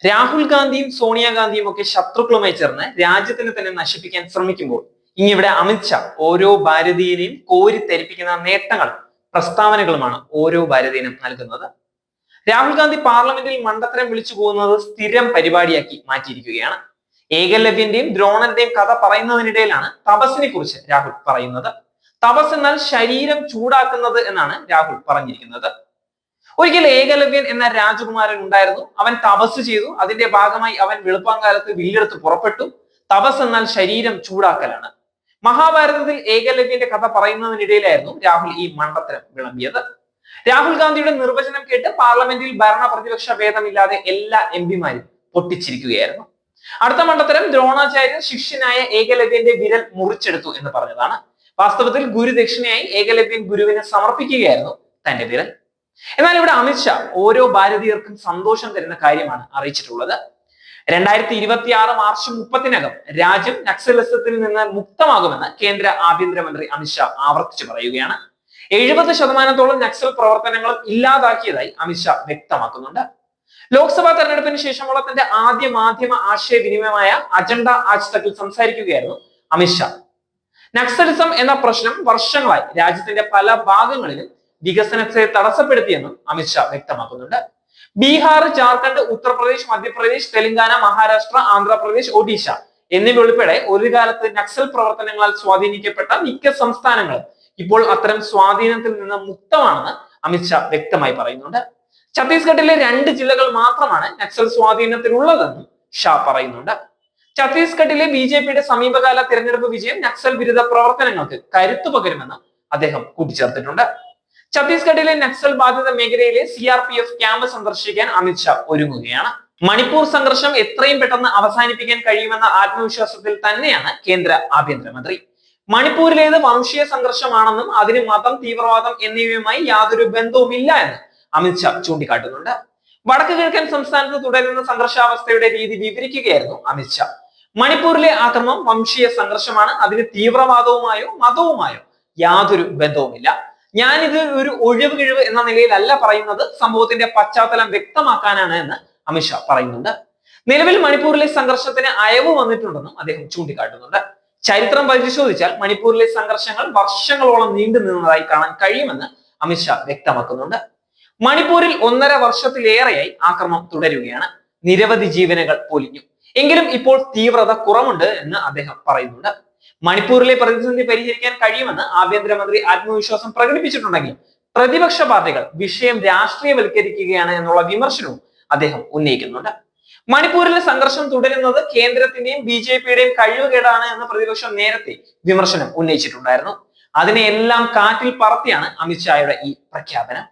രാഹുൽ ഗാന്ധിയും സോണിയാഗാന്ധിയും ഒക്കെ ശത്രുക്കളുമായി ചേർന്ന് രാജ്യത്തിന് തന്നെ നശിപ്പിക്കാൻ ശ്രമിക്കുമ്പോൾ ഇവിടെ അമിത്ഷാ ഓരോ ഭാരതീയനെയും കോരിത്തെരിപ്പിക്കുന്ന നേട്ടങ്ങളും പ്രസ്താവനകളുമാണ് ഓരോ ഭാരതീയനും നൽകുന്നത്. രാഹുൽ ഗാന്ധി പാർലമെന്റിൽ മണ്ടത്തരം വിളിച്ചു പോകുന്നത് സ്ഥിരം പരിപാടിയാക്കി മാറ്റിയിരിക്കുകയാണ്. ഏകലവ്യന്റെയും ദ്രോണന്റെയും കഥ പറയുന്നതിനിടയിലാണ് തപസ്സിനെ കുറിച്ച് രാഹുൽ പറയുന്നത്. തപസ് എന്നാൽ ശരീരം ചൂടാക്കുന്നത് എന്നാണ് രാഹുൽ പറഞ്ഞിരിക്കുന്നത്. ഒരിക്കൽ ഏകലവ്യൻ എന്ന രാജകുമാരൻ ഉണ്ടായിരുന്നു. അവൻ തപസ് ചെയ്തു. അതിന്റെ ഭാഗമായി അവൻ വെളുപ്പാങ്കാലത്ത് വില്ലെടുത്ത് പുറപ്പെട്ടു. തപസ് എന്നാൽ ശരീരം ചൂടാക്കലാണ്. മഹാഭാരതത്തിൽ ഏകലവ്യന്റെ കഥ പറയുന്നതിനിടയിലായിരുന്നു രാഹുൽ ഈ മണ്ടത്തരം വിളമ്പിയത്. രാഹുൽ ഗാന്ധിയുടെ നിർവചനം കേട്ട് പാർലമെന്റിൽ ഭരണ പ്രതിപക്ഷ ഭേദമില്ലാതെ എല്ലാ എംപിമാരും പൊട്ടിച്ചിരിക്കുകയായിരുന്നു. അടുത്ത മണ്ടത്തരം ദ്രോണാചാര്യർ ശിഷ്യനായ ഏകലവ്യന്റെ വിരൽ മുറിച്ചെടുത്തു എന്ന് പറഞ്ഞതാണ്. വാസ്തവത്തിൽ ഗുരുദക്ഷിണയായി ഏകലവ്യൻ ഗുരുവിനെ സമർപ്പിക്കുകയായിരുന്നു തന്റെ വിരൽ. എന്നാൽ ഇവിടെ അമിത്ഷാ ഓരോ ഭാരതീയർക്കും സന്തോഷം തരുന്ന കാര്യമാണ് അറിയിച്ചിട്ടുള്ളത്. 2026 മാർച്ച് 30-നകം രാജ്യം നക്സലിസത്തിൽ നിന്ന് മുക്തമാകുമെന്ന് കേന്ദ്ര ആഭ്യന്തരമന്ത്രി അമിത്ഷാ ആവർത്തിച്ചു പറയുകയാണ്. 70% നക്സൽ പ്രവർത്തനങ്ങളും ഇല്ലാതാക്കിയതായി അമിത്ഷാ വ്യക്തമാക്കുന്നുണ്ട്. ലോക്സഭാ തെരഞ്ഞെടുപ്പിന് ശേഷമുള്ള തന്റെ ആദ്യ മാധ്യമ ആശയവിനിമയമായ അജണ്ട ആജ് തക്കിൽ സംസാരിക്കുകയായിരുന്നു അമിത്ഷാ. നക്സലിസം എന്ന പ്രശ്നം വർഷങ്ങളായി രാജ്യത്തിന്റെ പല ഭാഗങ്ങളിലും വികസനത്തെ തടസ്സപ്പെടുത്തിയെന്നും അമിത്ഷാ വ്യക്തമാക്കുന്നുണ്ട്. ബീഹാർ, ജാർഖണ്ഡ്, ഉത്തർപ്രദേശ്, മധ്യപ്രദേശ്, തെലങ്കാന, മഹാരാഷ്ട്ര, ആന്ധ്രാപ്രദേശ്, ഒഡീഷ എന്നിവ ഉൾപ്പെടെ ഒരു കാലത്ത് നക്സൽ പ്രവർത്തനങ്ങളാൽ സ്വാധീനിക്കപ്പെട്ട മിക്ക സംസ്ഥാനങ്ങളും ഇപ്പോൾ അത്തരം സ്വാധീനത്തിൽ നിന്ന് മുക്തമാണെന്ന് അമിത്ഷാ വ്യക്തമായി പറയുന്നുണ്ട്. ഛത്തീസ്ഗഡിലെ 2 ജില്ലകൾ മാത്രമാണ് നക്സൽ സ്വാധീനത്തിലുള്ളതെന്നും ഷാ പറയുന്നുണ്ട്. ഛത്തീസ്ഗഡിലെ BJPയുടെ സമീപകാല തിരഞ്ഞെടുപ്പ് വിജയം നക്സൽ വിരുദ്ധ പ്രവർത്തനങ്ങൾക്ക് കരുത്തു പകരുമെന്നും അദ്ദേഹം കൂട്ടിച്ചേർത്തിട്ടുണ്ട്. ഛത്തീസ്ഗഡിലെ നക്സൽ ബാധിത മേഖലയിലെ CRPF ക്യാമ്പ് സന്ദർശിക്കാൻ അമിത്ഷാ ഒരുങ്ങുകയാണ്. മണിപ്പൂർ സംഘർഷം എത്രയും പെട്ടെന്ന് അവസാനിപ്പിക്കാൻ കഴിയുമെന്ന ആത്മവിശ്വാസത്തിൽ തന്നെയാണ് കേന്ദ്ര ആഭ്യന്തരമന്ത്രി. മണിപ്പൂരിലേത് വംശീയ സംഘർഷമാണെന്നും അതിന് മതം, തീവ്രവാദം എന്നിവയുമായി യാതൊരു ബന്ധവുമില്ല എന്ന് അമിത്ഷാ ചൂണ്ടിക്കാട്ടുന്നുണ്ട്. വടക്ക് കിഴക്കൻ സംസ്ഥാനത്ത് തുടരുന്ന സംഘർഷാവസ്ഥയുടെ രീതി വിവരിക്കുകയായിരുന്നു അമിത്ഷാ. മണിപ്പൂരിലെ ആക്രമണം വംശീയ സംഘർഷമാണ്. അതിന് തീവ്രവാദവുമായോ മതവുമായോ യാതൊരു ബന്ധവുമില്ല. ഞാൻ ഇത് ഒരു ഒഴിവ് കിഴിവ് എന്ന നിലയിലല്ല പറയുന്നത്, സംഭവത്തിന്റെ പശ്ചാത്തലം വ്യക്തമാക്കാനാണ് എന്ന് അമിത്ഷാ പറയുന്നുണ്ട്. നിലവിൽ മണിപ്പൂരിലെ സംഘർഷത്തിന് അയവ് വന്നിട്ടുണ്ടെന്നും അദ്ദേഹം ചൂണ്ടിക്കാട്ടുന്നുണ്ട്. ചരിത്രം പരിശോധിച്ചാൽ മണിപ്പൂരിലെ സംഘർഷങ്ങൾ വർഷങ്ങളോളം നീണ്ടു നിന്നതായി കാണാൻ കഴിയുമെന്ന് അമിത്ഷാ വ്യക്തമാക്കുന്നുണ്ട്. മണിപ്പൂരിൽ 1.5 വർഷത്തിലേറെയായി ആക്രമണം തുടരുകയാണ്. നിരവധി ജീവനുകൾ പൊലിഞ്ഞു. എങ്കിലും ഇപ്പോൾ തീവ്രത കുറവുണ്ട് എന്ന് അദ്ദേഹം പറയുന്നുണ്ട്. മണിപ്പൂരിലെ പ്രതിസന്ധി പരിഹരിക്കാൻ കഴിയുമെന്ന് ആഭ്യന്തരമന്ത്രി ആത്മവിശ്വാസം പ്രകടിപ്പിച്ചിട്ടുണ്ടെങ്കിലും പ്രതിപക്ഷ പാർട്ടികൾ വിഷയം രാഷ്ട്രീയവൽക്കരിക്കുകയാണ് എന്നുള്ള വിമർശനവും അദ്ദേഹം ഉന്നയിക്കുന്നുണ്ട്. മണിപ്പൂരിലെ സംഘർഷം തുടരുന്നത് കേന്ദ്രത്തിന്റെയും BJPയുടെയും കഴിവുകേടാണ് എന്ന് പ്രതിപക്ഷം നേരത്തെ വിമർശനം ഉന്നയിച്ചിട്ടുണ്ടായിരുന്നു. അതിനെയെല്ലാം കാറ്റിൽ പറത്തിയാണ് അമിത്ഷായുടെ ഈ പ്രഖ്യാപനം.